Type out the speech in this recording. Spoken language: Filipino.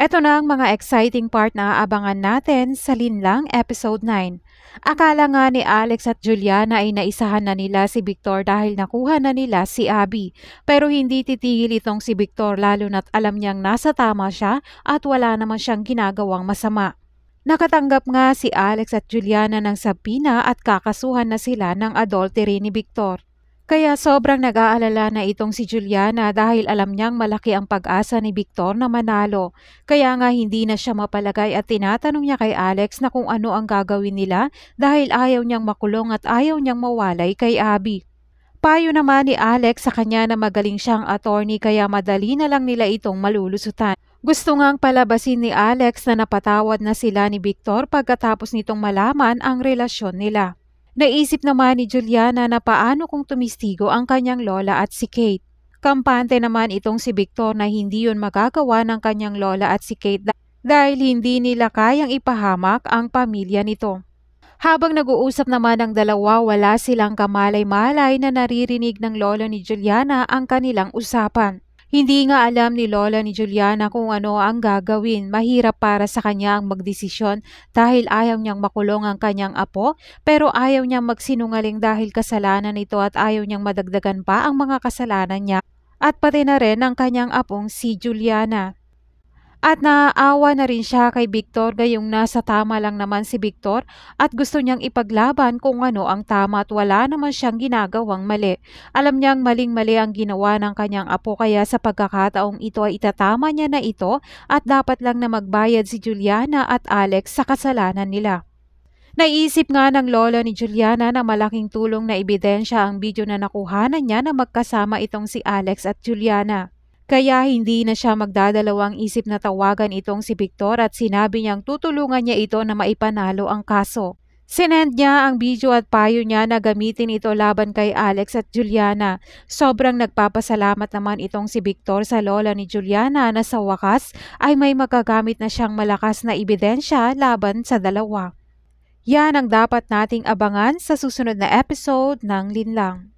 Eto na ang mga exciting part na aabangan natin sa Linlang Episode 9. Akala nga ni Alex at Juliana ay naisahan na nila si Victor dahil nakuha na nila si Abby. Pero hindi titigil itong si Victor lalo na't alam niyang nasa tama siya at wala naman siyang ginagawang masama. Nakatanggap nga si Alex at Juliana ng sabina at kakasuhan na sila ng adultery ni Victor. Kaya sobrang nag-aalala na itong si Juliana dahil alam niyang malaki ang pag-asa ni Victor na manalo. Kaya nga hindi na siya mapalagay at tinatanong niya kay Alex na kung ano ang gagawin nila dahil ayaw niyang makulong at ayaw niyang mawalay kay Abby. Payo naman ni Alex sa kanya na magaling siyang attorney kaya madali na lang nila itong malulusutan. Gusto ngang palabasin ni Alex na napatawad na sila ni Victor pagkatapos nitong malaman ang relasyon nila. Naisip naman ni Juliana na paano kung tumistigo ang kanyang lola at si Kate. Kampante naman itong si Victor na hindi yun magagawa ng kanyang lola at si Kate dahil hindi nila kayang ipahamak ang pamilya nito. Habang nag-uusap naman ang dalawa, wala silang kamalay-malay na naririnig ng lola ni Juliana ang kanilang usapan. Hindi nga alam ni lola ni Juliana kung ano ang gagawin. Mahirap para sa kanya ang magdesisyon dahil ayaw niyang makulong ang kanyang apo pero ayaw niyang magsinungaling dahil kasalanan nito at ayaw niyang madagdagan pa ang mga kasalanan niya at pati na rin ang kanyang apong si Juliana. At naaawa na rin siya kay Victor gayong nasa tama lang naman si Victor at gusto niyang ipaglaban kung ano ang tama at wala naman siyang ginagawang mali. Alam niyang maling-mali ang ginawa ng kanyang apo kaya sa pagkakataong ito ay itatama niya na ito at dapat lang na magbayad si Juliana at Alex sa kasalanan nila. Naisip nga ng lola ni Juliana na malaking tulong na ebidensya ang video na nakuhanan niya na magkasama itong si Alex at Juliana. Kaya hindi na siya magdadalawang isip na tawagan itong si Victor at sinabi niyang tutulungan niya ito na maipanalo ang kaso. Sinend niya ang video at payo niya na gamitin ito laban kay Alex at Juliana. Sobrang nagpapasalamat naman itong si Victor sa lola ni Juliana na sa wakas ay may magagamit na siyang malakas na ebidensya laban sa dalawa. Yan ang dapat nating abangan sa susunod na episode ng Linlang.